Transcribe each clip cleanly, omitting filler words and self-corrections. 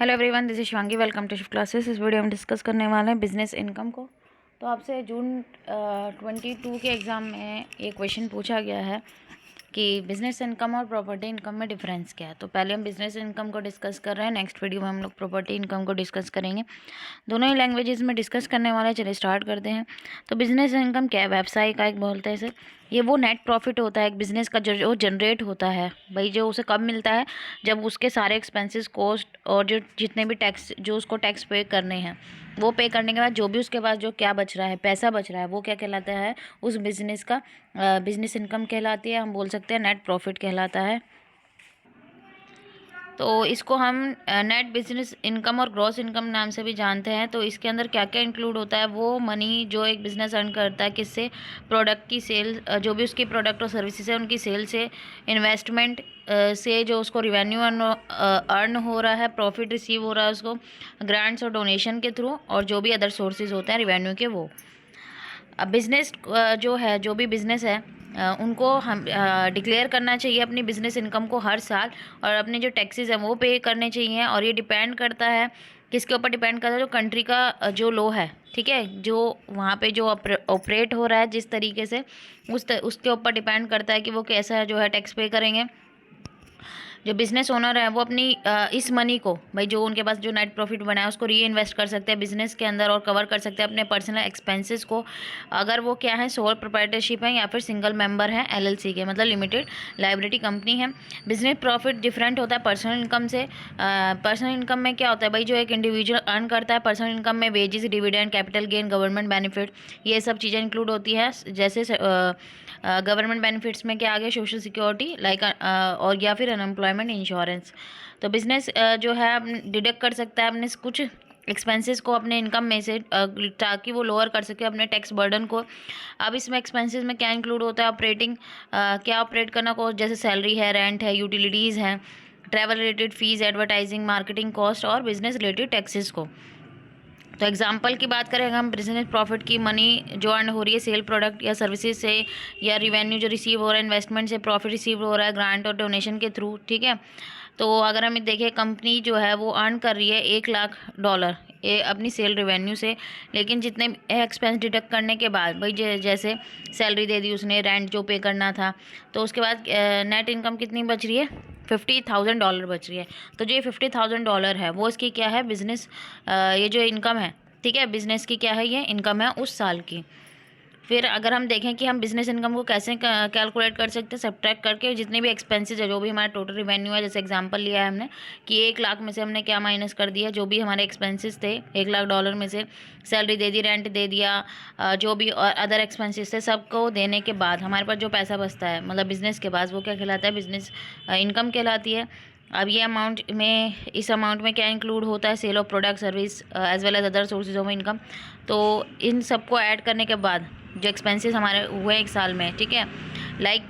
Hello everyone, this is Shivangi. Welcome to shift classes. इस वीडियो में डिस्कस करने वाले हैं बिजनेस इनकम को। तो आपसे जून 22 के एग्ज़ाम में एक क्वेश्चन पूछा गया है कि बिज़नेस इनकम और प्रॉपर्टी इनकम में डिफरेंस क्या है। तो पहले हम बिज़नेस इनकम को डिस्कस कर रहे हैं, नेक्स्ट वीडियो में हम लोग प्रॉपर्टी इनकम को डिस्कस करेंगे। दोनों ही लैंग्वेजेस में डिस्कस करने वाले हैं। चलिए स्टार्ट करते हैं। तो बिज़नेस इनकम क्या है? व्यवसाय का एक बोलते हैं इसे। ये वो नेट प्रॉफिट होता है एक बिज़नेस का जो जनरेट होता है भाई, जो उसे कब मिलता है जब उसके सारे एक्सपेंसेस, कॉस्ट और जो जितने भी टैक्स जो उसको टैक्स पे करने हैं वो पे करने के बाद जो भी उसके पास जो क्या बच रहा है, पैसा बच रहा है, वो क्या कहलाता है? उस बिज़नेस का बिज़नेस इनकम कहलाती है। हम बोल सकते हैं नेट प्रॉफिट कहलाता है। तो इसको हम नेट बिजनेस इनकम और ग्रॉस इनकम नाम से भी जानते हैं। तो इसके अंदर क्या क्या इंक्लूड होता है? वो मनी जो एक बिज़नेस अर्न करता है किससे? प्रोडक्ट की सेल, जो भी उसकी प्रोडक्ट और सर्विसेज है उनकी सेल से, इन्वेस्टमेंट से जो उसको रिवेन्यू अर्न हो रहा है, प्रॉफिट रिसीव हो रहा है उसको, ग्रांट्स और डोनेशन के थ्रू, और जो भी अदर सोर्सेज होते हैं रिवेन्यू के वो। अब बिज़नेस जो है, जो भी बिज़नेस है उनको हम डिक्लेयर करना चाहिए अपनी बिज़नेस इनकम को हर साल, और अपने जो टैक्सेस हैं वो पे करने चाहिए। और ये डिपेंड करता है किसके ऊपर? डिपेंड करता है जो कंट्री का जो लॉ है, ठीक है, जो वहाँ पे जो ऑपरेट हो रहा है जिस तरीके से, उसके ऊपर डिपेंड करता है कि वो कैसा जो है टैक्स पे करेंगे। जो बिज़नेस ओनर है वो अपनी इस मनी को, भाई जो उनके पास जो नेट प्रॉफिट बना है उसको री इन्वेस्ट कर सकते हैं बिज़नेस के अंदर, और कवर कर सकते हैं अपने पर्सनल एक्सपेंसेस को, अगर वो क्या है, सोल प्रोप्राइटरशिप है या फिर सिंगल मेंबर है एलएलसी के, मतलब लिमिटेड लाइबिलिटी कंपनी है। बिजनेस प्रॉफिट डिफरेंट होता है पर्सनल इनकम से। पर्सनल इनकम में क्या होता है भाई, जो एक इंडिविजुअल अर्न करता है पर्सनल इनकम में wages, dividend, capital gain, government benefit, ये सब चीज़ें इंक्लूड होती है। जैसे गवर्नमेंट बेनिफिट्स में क्या आ गया? सोशल सिक्योरिटी लाइक, और या फिर अनएम्प्लॉयमेंट इंश्योरेंस। तो बिजनेस जो है डिडक्ट कर सकता है अपने कुछ एक्सपेंसेस को अपने इनकम में से, ताकि वो लोअर कर सके अपने टैक्स बर्डन को। अब इसमें एक्सपेंसेस में क्या इंक्लूड होता है? ऑपरेटिंग, क्या ऑपरेट करना को, जैसे सैलरी है, रेंट है, यूटिलिटीज़ हैं, travel related fees, advertising, marketing cost और बिजनेस रिलेटेड टैक्सेस को। तो एग्जांपल की बात करें, हम बिजनेस प्रॉफिट की मनी जो अर्न हो रही है सेल प्रोडक्ट या सर्विसेज से, या रिवेन्यू जो रिसीव हो रहा है इन्वेस्टमेंट से, प्रॉफिट रिसीव हो रहा है ग्रांट और डोनेशन के थ्रू, ठीक है। तो अगर हम देखें, कंपनी जो है वो अर्न कर रही है $1,00,000 ये अपनी सेल रिवेन्यू से, लेकिन जितने एक्सपेंस डिडक्ट करने के बाद, भाई जैसे सैलरी दे दी उसने, रेंट जो पे करना था, तो उसके बाद नेट इनकम कितनी बच रही है? $50,000 बच रही है। तो जो ये $50,000 है वो इसकी क्या है? बिजनेस, ये जो इनकम है, ठीक है, बिजनेस की क्या है? ये इनकम है उस साल की। फिर अगर हम देखें कि हम बिजनेस इनकम को कैसे कैलकुलेट कर सकते हैं, सब्ट्रैक्ट करके जितने भी एक्सपेंसेस है, जो भी हमारा टोटल रिवेन्यू है, जैसे एग्जांपल लिया है हमने कि 1,00,000 में से हमने क्या माइनस कर दिया, जो भी हमारे एक्सपेंसेस थे $1,00,000 में से, सैलरी दे दी, रेंट दे दिया, जो भी और अदर एक्सपेंसेस थे, सबको देने के बाद हमारे पास जो पैसा बचता है, मतलब बिजनेस के पास, वो क्या कहलाता है? बिजनेस इनकम कहलाती है। अब ये अमाउंट में, इस अमाउंट में क्या इंक्लूड होता है? Sale of product, service as well as other sources of income. तो इन सबको ऐड करने के बाद जो एक्सपेंसेस हमारे हुए एक साल में, ठीक है, like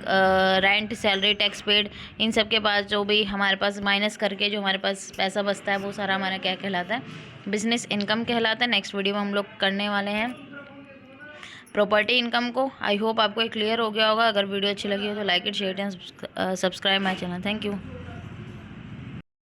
rent, salary, tax paid, इन सब के पास जो भी हमारे पास माइनस करके जो हमारे पास पैसा बचता है, वो सारा हमारा क्या कहलाता है? बिजनेस इनकम कहलाता है। नेक्स्ट वीडियो में हम लोग करने वाले हैं प्रॉपर्टी इनकम को। आई होप आपको ये क्लियर हो गया होगा। अगर वीडियो अच्छी लगी हो तो like it, share and subscribe my channel. Thank you.